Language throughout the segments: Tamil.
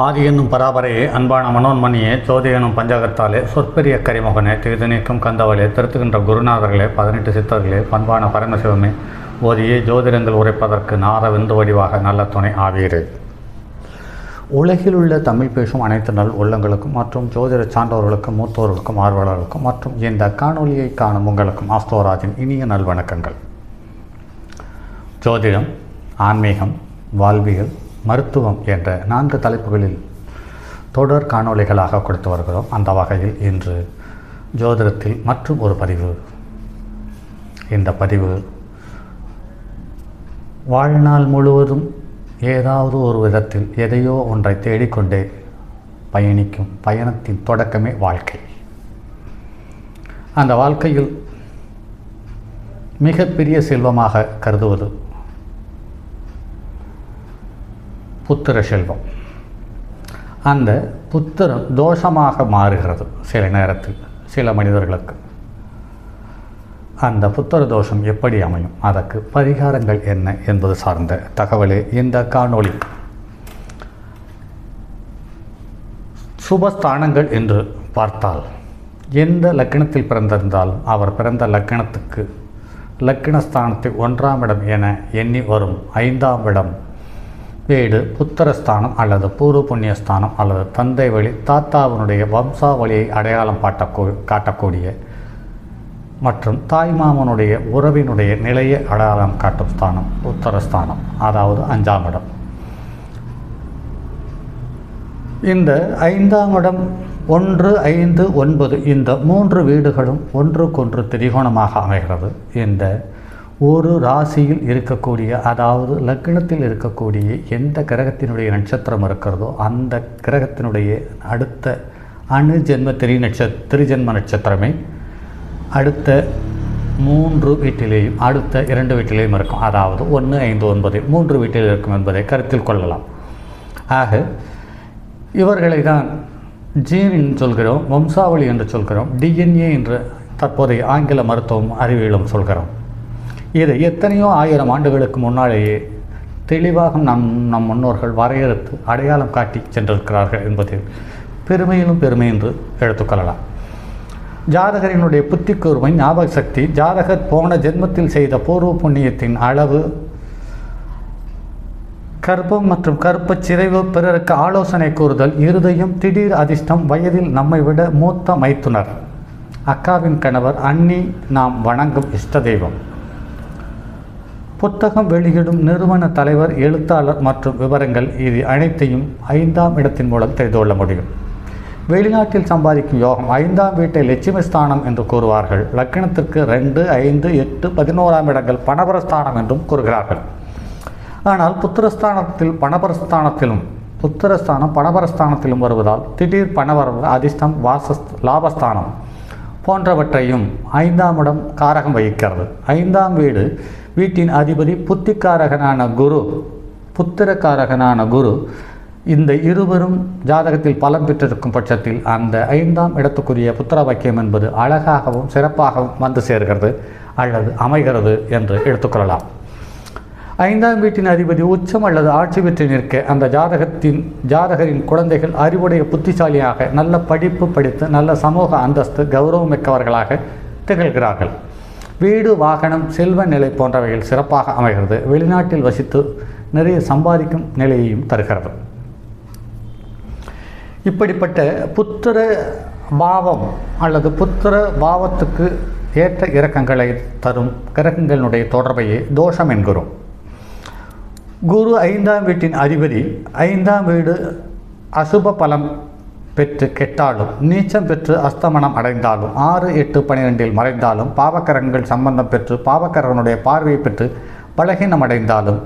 ஆதி என்னும் பராபரையே, அன்பான மனோன்மணியே, ஜோதி எனும் பஞ்சகத்தாலே, சொற்பெரிய கரிமுகனே, தீது நீக்கும் கந்தவளே, திருத்துகின்ற குருநாதர்களே, 18 சித்தர்களே, பண்பான பரமசிவமே, ஓதியே ஜோதிடங்கள் உரைப்பதற்கு நார விந்து வடிவாக நல்ல துணை ஆவீரே. உலகில் உள்ள தமிழ் பேசும் அனைத்து நல் உள்ளங்களுக்கும் மற்றும் ஜோதிட சான்றோர்களுக்கும் மூத்தோர்களுக்கும் ஆர்வலர்களுக்கும் மற்றும் இந்த காணொலியை காணும் உங்களுக்கும் ஆஸ்தோராஜின் இனிய நல்வணக்கங்கள். ஜோதிடம், ஆன்மீகம், வாழ்வியல், மருத்துவம் என்ற 4 தலைப்புகளில் தொடர் காணொளிகளாக கொடுத்து வருகிறோம். அந்த வகையில் இன்று ஜோதிடத்தில் மற்றும் ஒரு பதிவு. இந்த பதிவு வாழ்நாள் முழுவதும் ஏதாவது ஒரு விதத்தில் எதையோ ஒன்றை தேடிக்கொண்டே பயணிக்கும் பயணத்தின் தொடக்கமே வாழ்க்கை. அந்த வாழ்க்கையில் மிகப்பெரிய செல்வமாக கருதுவது புத்திர செல்வம். அந்த புத்திரம் தோஷமாக மாறுகிறது சில நேரத்தில் சில மனிதர்களுக்கு. அந்த புத்திர தோஷம் எப்படி அமையும், அதற்கு பரிகாரங்கள் என்ன என்பது சார்ந்த தகவலே இந்த காணொளி. சுபஸ்தானங்கள் என்று பார்த்தால் எந்த லக்கணத்தில் பிறந்திருந்தாலும் அவர் பிறந்த லக்கணத்துக்கு லக்கணஸ்தானத்தில் 1ஆம் இடம் என எண்ணி வரும் 5ஆம் இடம் வீடு புத்திரஸ்தானம் அல்லது பூர்வ புண்ணியஸ்தானம் அல்லது தந்தை வழி தாத்தாவினுடைய வம்சாவளியை அடையாளம் காட்டக்கூடிய மற்றும் தாய்மாமனுடைய உறவினுடைய நிலையை அடையாளம் காட்டும் ஸ்தானம் உத்தரஸ்தானம், அதாவது 5ஆம் இடம். இந்த 5ஆம் இடம் 1, 5, 9 இந்த 3 வீடுகளும் ஒன்றுக்கொன்று திரிகோணமாக அமைகிறது. இந்த ஒரு ராசியில் இருக்கக்கூடிய, அதாவது லக்னத்தில் இருக்கக்கூடிய எந்த கிரகத்தினுடைய நட்சத்திரம் இருக்கிறதோ அந்த கிரகத்தினுடைய அடுத்த அணு ஜென்ம திரிஜென்ம நட்சத்திரமே அடுத்த 3 வீட்டிலேயும் அடுத்த 2 வீட்டிலேயும் இருக்கும். அதாவது 1, 5, 9 3 வீட்டில் இருக்கும் என்பதை கருத்தில் கொள்ளலாம். ஆக இவர்களை தான் ஜீன் என்று சொல்கிறோம், வம்சாவளி என்று சொல்கிறோம், டிஎன்ஏ என்று தற்போதைய ஆங்கில மருத்துவம் அறிவியலும் சொல்கிறோம். இதை எத்தனையோ 1000 ஆண்டுகளுக்கு முன்னாலேயே தெளிவாக நம் முன்னோர்கள் வரையறுத்து அடையாளம் காட்டி சென்றிருக்கிறார்கள் என்பதில் பெருமையிலும் பெருமை என்று எடுத்துக்கொள்ளலாம். ஜாதகரினுடைய புத்தி கூர்மை, ஞாபக சக்தி, ஜாதகர் போன ஜென்மத்தில் செய்த பூர்வ புண்ணியத்தின் அளவு, கர்ப்பம் மற்றும் கர்ப்பச் சிதைவு, பிறருக்கு ஆலோசனை கூறுதல், இருதயம், திடீர் அதிர்ஷ்டம், வயதில் நம்மை விட மூத்த மைத்துனர், அக்காவின் கணவர், அண்ணி, நாம் வணங்கும் இஷ்ட தெய்வம், புத்தகம் வெளியிடும் நிறுவன தலைவர், எழுத்தாளர் மற்றும் விவரங்கள், இது அனைத்தையும் 5ஆம் இடத்தின் மூலம் தெரிந்து கொள்ள முடியும். வெளிநாட்டில் சம்பாதிக்கும் யோகம் 5ஆம் வீட்டை லட்சுமி ஸ்தானம் என்று கூறுவார்கள். லக்னத்திற்கு 2, 5, 8, 11ஆம் இடங்கள் பணபரஸ்தானம் என்றும் கூறுகிறார்கள். ஆனால் புத்திரஸ்தானத்தில் புத்திரஸ்தானம் பணபரஸ்தானத்திலும் வருவதால் திடீர் பணவரவு, அதிர்ஷ்டம், லாபஸ்தானம் போன்றவற்றையும் 5ஆம் இடம் காரகம் வகிக்கிறது. 5ஆம் வீட்டின் அதிபதி புத்திக்காரகனான குரு, புத்திரக்காரகனான குரு. இந்த இருவரும் ஜாதகத்தில் பலம் பெற்றிருக்கும் பட்சத்தில் அந்த 5ஆம் இடத்துக்குரிய புத்திர வாக்கியம் என்பது அழகாகவும் சிறப்பாகவும் வந்து சேர்கிறது அல்லது அமைகிறது என்று எடுத்துக்கொள்ளலாம். 5ஆம் வீட்டின் அதிபதி உச்சம் அல்லது ஆட்சி பெற்று நிற்க அந்த ஜாதகரின் குழந்தைகள் அறிவுடைய புத்திசாலியாக நல்ல படிப்பு படித்து நல்ல சமூக அந்தஸ்து கௌரவமிக்கவர்களாக திகழ்கிறார்கள். வீடு, வாகனம், செல்வ நிலை போன்றவைகள் சிறப்பாக அமைகிறது. வெளிநாட்டில் வசித்து நிறைய சம்பாதிக்கும் நிலையையும் தருகிறது. இப்படிப்பட்ட புத்திர பாவம் அல்லது புத்திர பாவத்துக்கு ஏற்ற இறக்கங்களை தரும் கிரகங்களுடைய தொடர்பையே தோஷம் என்கிறோம். குரு 5ஆம் வீட்டின் அதிபதி 5ஆம் வீடு அசுப பலம் பெற்று கெட்டாலும், நீச்சம் பெற்று அஸ்தமனம் அடைந்தாலும், 6, 8, 12 மறைந்தாலும், பாவக்கரங்கள் சம்பந்தம் பெற்று பாவக்கரனுடைய பார்வையை பெற்று பலகீனம் அடைந்தாலும்,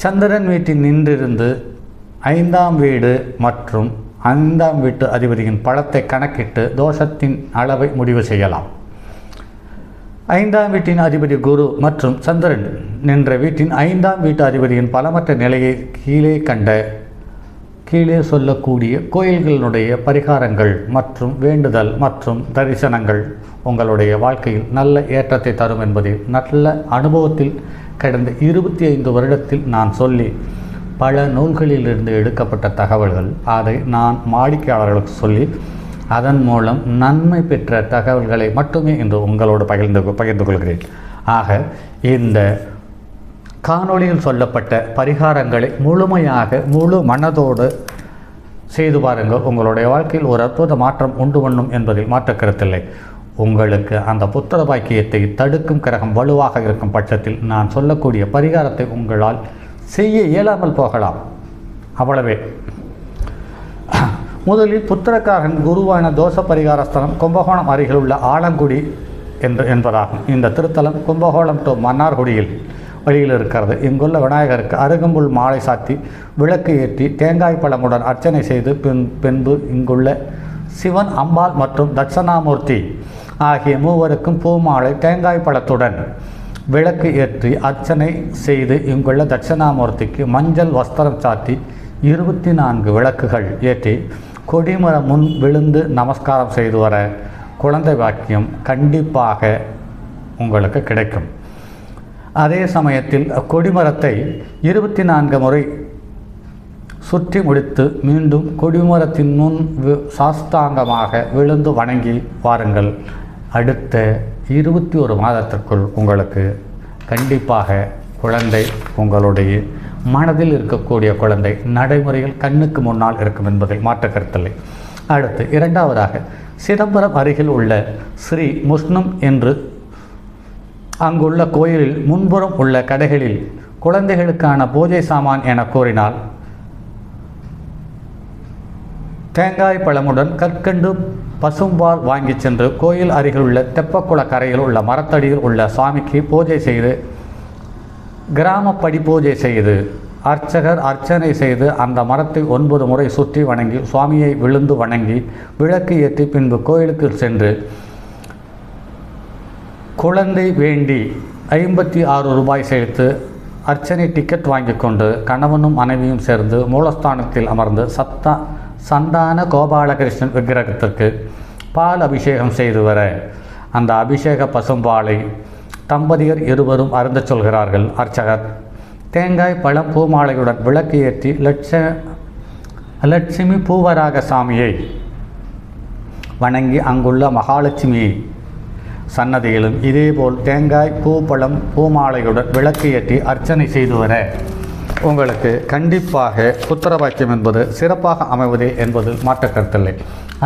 சந்திரன் வீட்டில் நின்றிருந்து 5ஆம் வீடு மற்றும் 5ஆம் வீட்டு அதிபதியின் பலத்தை கணக்கிட்டு தோஷத்தின் அளவை முடிவு செய்யலாம். 5ஆம் வீட்டின் அதிபதி குரு மற்றும் சந்திரன் நின்ற வீட்டின் 5ஆம் வீட்டு அதிபதியின் பலமற்ற நிலையை கீழே சொல்லக்கூடிய கோயில்களினுடைய பரிகாரங்கள் மற்றும் வேண்டுதல் மற்றும் தரிசனங்கள் உங்களுடைய வாழ்க்கையில் நல்ல ஏற்றத்தை தரும் என்பதில் நல்ல அனுபவத்தில் கடந்த 25 வருடத்தில் நான் சொல்லி பல நூல்களிலிருந்து எடுக்கப்பட்ட தகவல்கள். அதை நான் வாடிக்கையாளர்களுக்கு சொல்லி அதன் மூலம் நன்மை பெற்ற தகவல்களை மட்டுமே இன்று உங்களோடு பகிர்ந்து கொள்கிறேன். ஆக இந்த காணொளியில் சொல்லப்பட்ட பரிகாரங்களை முழுமையாக முழு மனதோடு செய்து பாருங்கள். உங்களுடைய வாழ்க்கையில் ஒரு அற்புத மாற்றம் உண்டு பண்ணும் என்பதில் மாற்ற கருத்தில்லை. உங்களுக்கு அந்த புத்திர பாக்கியத்தை தடுக்கும் கிரகம் வலுவாக இருக்கும் பட்சத்தில் நான் சொல்லக்கூடிய பரிகாரத்தை உங்களால் செய்ய இயலாமல் போகலாம். அவ்வளவே. முதலில் புத்திரக்காரன் குருவான தோஷ பரிகாரஸ்தலம் கும்பகோணம் அருகில் உள்ள ஆலங்குடி என்பதாகும். இந்த திருத்தலம் கும்பகோணம் டு மன்னார்குடியில் வழியில் இருக்கிறது. இங்குள்ள விநாயகருக்கு அருகம்புல் மாலை சாத்தி விளக்கு ஏற்றி தேங்காய் பழமுடன் அர்ச்சனை செய்து பின்பு இங்குள்ள சிவன், அம்பாள் மற்றும் தட்சணாமூர்த்தி ஆகிய மூவருக்கும் பூமாலை தேங்காய் பழத்துடன் விளக்கு ஏற்றி அர்ச்சனை செய்து இங்குள்ள தட்சணாமூர்த்திக்கு மஞ்சள் வஸ்திரம் சாத்தி 24 விளக்குகள் ஏற்றி கொடிமரம் முன் விழுந்து நமஸ்காரம் செய்து வர குழந்தை பாக்கியம் கண்டிப்பாக உங்களுக்கு கிடைக்கும். அதே சமயத்தில் கொடிமரத்தை 24 முறை சுற்றி முடித்து மீண்டும் கொடிமரத்தின் முன் சாஸ்தாங்கமாக விழுந்து வணங்கி வாருங்கள். அடுத்த 21 மாதத்திற்குள் உங்களுக்கு கண்டிப்பாக குழந்தை, உங்களுடைய மனதில் இருக்கக்கூடிய குழந்தை நடைமுறையில் கண்ணுக்கு முன்னால் இருக்கும் என்பதில் மாற்ற கருத்தில்லை. அடுத்து இரண்டாவதாக சிதம்பரம் அருகில் உள்ள ஸ்ரீ முஷ்ணம் என்று அங்குள்ள கோயிலில் முன்புறம் உள்ள கடைகளில் குழந்தைகளுக்கான பூஜை சாமான் என கூறினால் தேங்காய் பழமுடன் கற்கண்டு பசும்பால் வாங்கி சென்று கோயில் அருகில் உள்ள தெப்பக்குள கரையில் உள்ள மரத்தடியில் உள்ள சுவாமிக்கு பூஜை செய்து கிராமப்படி பூஜை செய்து அர்ச்சகர் அர்ச்சனை செய்து அந்த மரத்தை 9 முறை சுற்றி வணங்கி சுவாமியை விழுந்து வணங்கி விளக்கு ஏற்றி பின்பு கோயிலுக்கு சென்று குழந்தை வேண்டி 56 ரூபாய் செலுத்து அர்ச்சனை டிக்கெட் வாங்கி கொண்டு கணவனும் மனைவியும் சேர்ந்து மூலஸ்தானத்தில் அமர்ந்து சந்தான கோபாலகிருஷ்ணன் விக்கிரகத்திற்கு பால் அபிஷேகம் செய்து வர அந்த அபிஷேக பசும்பாலை தம்பதியர் இருவரும் அருந்த சொல்கிறார்கள். அர்ச்சகர் தேங்காய் பழம் பூமாலையுடன் விளக்கு ஏற்றி லட்சுமி பூவராக சாமியை வணங்கி அங்குள்ள மகாலட்சுமி சன்னதியிலும் இதேபோல் தேங்காய் பூ பழம் பூமாலையுடன் விளக்கு ஏற்றி அர்ச்சனை செய்து வர உங்களுக்கு கண்டிப்பாக புத்திர பாக்கியம் என்பது சிறப்பாக அமைவதே என்பது மாற்ற கருத்தில்லை.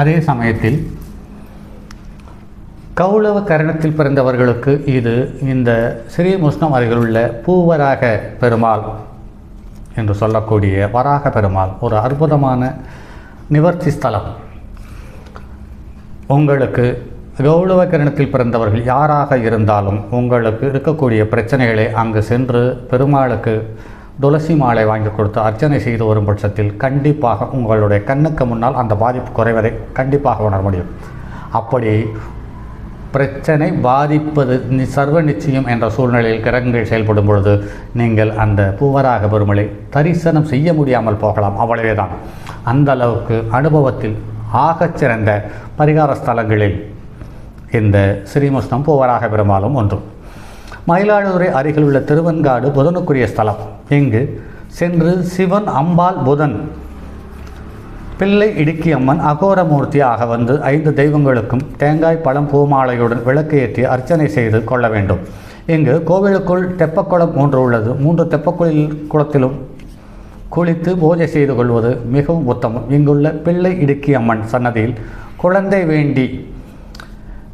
அதே சமயத்தில் கௌளவ கரணத்தில் பிறந்தவர்களுக்கு இது இந்த ஸ்ரீ முஷ்ணம் அருகில் உள்ள பூவராக பெருமாள் என்று சொல்லக்கூடிய வராக பெருமாள் ஒரு அற்புதமான நிவர்த்தி ஸ்தலம். உங்களுக்கு கௌளவ கரணத்தில் பிறந்தவர்கள் யாராக இருந்தாலும் உங்களுக்கு இருக்கக்கூடிய பிரச்சனைகளை அங்கு சென்று பெருமாளுக்கு துளசி மாலை வாங்கி கொடுத்து அர்ச்சனை செய்து வரும் பட்சத்தில் கண்டிப்பாக உங்களுடைய கண்ணுக்கு முன்னால் அந்த பாதிப்பு குறைவதை கண்டிப்பாக உணர முடியும். அப்படி பிரச்சனை பாதிப்பது சர்வ நிச்சயம் என்ற சூழ்நிலையில் கிரகங்கள் செயல்படும் பொழுது நீங்கள் அந்த பூவராக பெருமாளை தரிசனம் செய்ய முடியாமல் போகலாம். அவ்வளவேதான். அந்த அளவுக்கு அனுபவத்தில் ஆகச்சிறந்த பரிகார ஸ்தலங்களில் இந்த ஸ்ரீமுஷ்ணம் பூவராக பெருமாளும் ஒன்று. மயிலாடுதுறை அருகில் உள்ள திருவெண்காடு புதனுக்குரிய ஸ்தலம். இங்கு சென்று சிவன், அம்பாள், புதன், பிள்ளை இடுக்கி அம்மன் அகோரமூர்த்தியாக வந்து 5 தெய்வங்களுக்கும் தேங்காய் பழம் பூமாலையுடன் விளக்கு ஏற்றி அர்ச்சனை செய்து கொள்ள வேண்டும். இங்கு கோவிலுக்குள் தெப்பக்குளம் 3 உள்ளது. 3 தெப்பக்குளத்திலும் குளித்து பூஜை செய்து கொள்வது மிகவும் உத்தமம். இங்குள்ள பிள்ளை இடுக்கி அம்மன் சன்னதியில் குழந்தை வேண்டி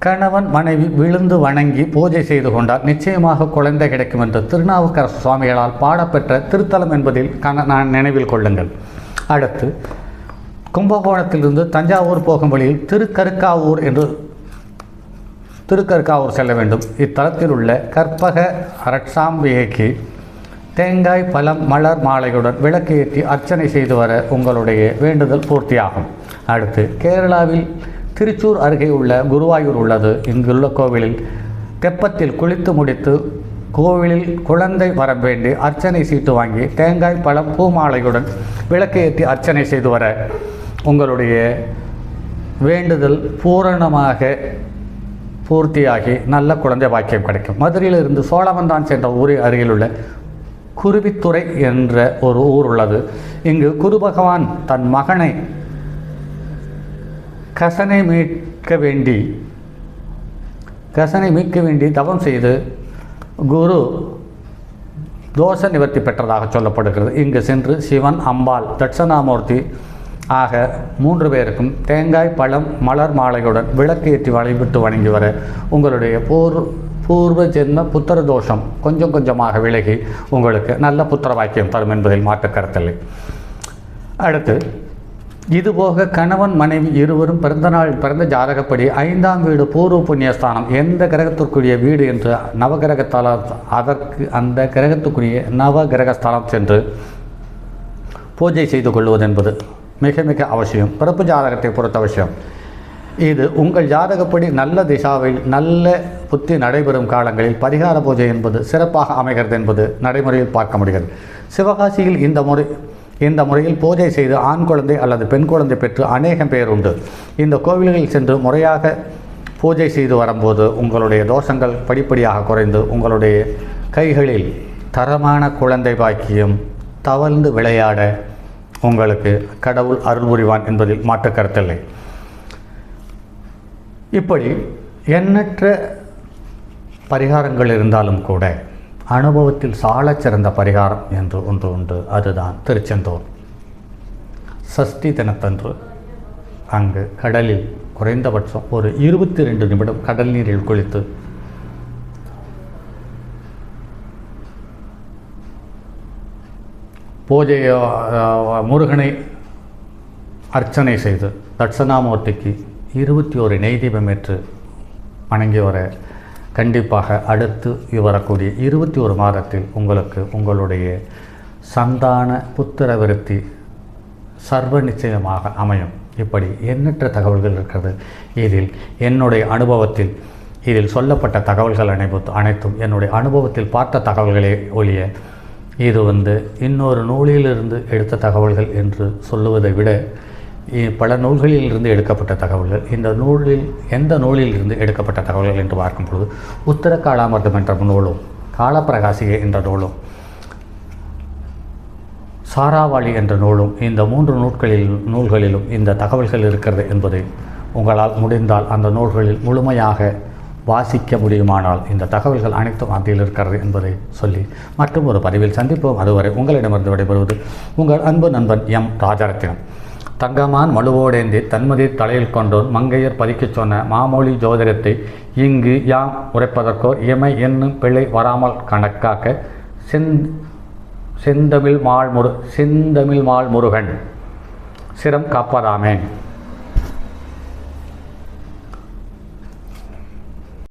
கணவன் மனைவி விழுந்து வணங்கி பூஜை செய்து கொண்டால் நிச்சயமாக குழந்தை கிடைக்கும் என்று திருநாவுக்கரசு சுவாமிகளால் பாடப்பெற்ற திருத்தலம் என்பதில் நான் நினைவில் கொள்ளுங்கள். அடுத்து கும்பகோணத்திலிருந்து தஞ்சாவூர் போகும் வழியில் திருக்கருக்காவூர் செல்ல வேண்டும். இத்தலத்தில் உள்ள கற்பக ரட்சாம்பிகைக்கு தேங்காய் பழம் மலர் மாலையுடன் விளக்கு ஏற்றி அர்ச்சனை செய்து வர உங்களுடைய வேண்டுதல் பூர்த்தியாகும். அடுத்து கேரளாவில் திருச்சூர் அருகே உள்ள குருவாயூர் உள்ளது. இங்குள்ள கோவிலில் தெப்பத்தில் குளித்து முடித்து கோவிலில் குழந்தை வர வேண்டி அர்ச்சனை சீட்டு வாங்கி தேங்காய் பழம் பூமாலையுடன் விளக்கு ஏற்றி அர்ச்சனை செய்து வர உங்களுடைய வேண்டுதல் பூரணமாக பூர்த்தியாகி நல்ல குழந்தை பாக்கியம் கிடைக்கும். மதுரையிலிருந்து சோழவந்தான் சென்ற ஊரில் அருகில் உள்ள குருவித்துறை என்ற ஒரு ஊர் உள்ளது. இங்கு குரு பகவான் தன் மகனை கசனை மீட்க வேண்டி தவம் செய்து குரு தோஷ நிவர்த்தி பெற்றதாக சொல்லப்படுகிறது. இங்கு சென்று சிவன், அம்பாள், தட்சணாமூர்த்தி ஆக 3 பேருக்கும் தேங்காய், பழம், மலர் மாலையுடன் விளக்கு ஏற்றி வழிபட்டு வணங்கி வர உங்களுடைய பூர்வ ஜென்ம புத்திர தோஷம் கொஞ்சம் கொஞ்சமாக விலகி உங்களுக்கு நல்ல புத்திர வாக்கியம் தரும் என்பதில் மாற்று கருத்தில்லை. அடுத்து, இதுபோக கணவன் மனைவி இருவரும் பிறந்த ஜாதகப்படி 5ஆம் வீடு பூர்வ புண்ணியஸ்தானம் எந்த கிரகத்திற்குரிய வீடு என்று நவகிரகத்தால் அதற்கு அந்த கிரகத்துக்குரிய நவகிரகஸ்தானம் சென்று பூஜை செய்து கொள்வது என்பது மிக மிக அவசியம். பிறப்பு ஜாதகத்தை பொறுத்த அவசியம். இது உங்கள் ஜாதகப்படி நல்ல திசாவில் நல்ல புத்தி நடைபெறும் காலங்களில் பரிகார பூஜை என்பது சிறப்பாக அமைகிறது என்பது நடைமுறையில் பார்க்க முடிகிறது. சிவகாசியில் இந்த முறையில் பூஜை செய்து ஆண் குழந்தை அல்லது பெண் குழந்தை பெற்று அநேகம் பேர் உண்டு. இந்த கோவில்களில் சென்று முறையாக பூஜை செய்து வரும்போது உங்களுடைய தோஷங்கள் படிப்படியாக குறைந்து உங்களுடைய கைகளில் தரமான குழந்தை பாக்கியம் தவழ்ந்து விளையாட உங்களுக்கு கடவுள் அருள் புரிவான் என்பதில் மாற்று கருத்தில்லை. இப்படி எண்ணற்ற பரிகாரங்கள் இருந்தாலும் கூட அனுபவத்தில் சாலச் சிறந்த பரிகாரம் என்று ஒன்று உண்டு. அதுதான் திருச்செந்தூர். சஷ்டி தினத்தன்று அங்கு கடலில் குறைந்தபட்சம் ஒரு 22 நிமிடம் கடல் நீரில் குளித்து பூஜையை முருகனை அர்ச்சனை செய்து தட்சணாமூர்த்திக்கு 21 நெய் தீபம் ஏற்று வணங்கி வர கண்டிப்பாக அடுத்து வரக்கூடிய 21 மாதத்தில் உங்களுக்கு உங்களுடைய சந்தான புத்திர விருத்தி சர்வ நிச்சயமாக அமையும். இப்படி எண்ணற்ற தகவல்கள் இருக்கிறது. இதில் என்னுடைய அனுபவத்தில் இதில் சொல்லப்பட்ட தகவல்கள் அனைத்தும் என்னுடைய அனுபவத்தில் பார்த்த தகவல்களே ஒழிய இது இன்னொரு நூலிலிருந்து எடுத்த தகவல்கள் என்று சொல்லுவதை விட பல நூல்களிலிருந்து எடுக்கப்பட்ட தகவல்கள். இந்த நூலில் எந்த நூலில் இருந்து எடுக்கப்பட்ட தகவல்கள் என்று பார்க்கும் பொழுது உத்தர காலாமிர்தம் என்ற நூலும், காலப்பிரகாசிகை என்ற நூலும், சாராவளி என்ற நூலும், இந்த 3 நூல்களிலும் இந்த தகவல்கள் இருக்கிறது என்பதை உங்களால் முடிந்தால் அந்த நூல்களில் முழுமையாக வாசிக்க முடியுமானால் இந்த தகவல்கள் அனைத்தும் அதில் இருக்கிறது என்பதை சொல்லி மற்றும் ஒரு பதிவில் சந்திப்போம். அதுவரை உங்களிடமிருந்து விடைபெறுவது உங்கள் அன்பு நண்பன் எம் ராஜரத்தினம். தங்கமான் மழுவோடேந்தி தன்மதி தலையில் கொண்டோன் மங்கையர் பதிக்கச் சொன்ன மாமொழி ஜோதிடத்தை இங்கு யாம் உரைப்பதற்கோ இயமை என்னும் பிழை வராமல் கணக்காக்க செந்தமிழ் மால் முருகன் சிரம் காப்பதாமே.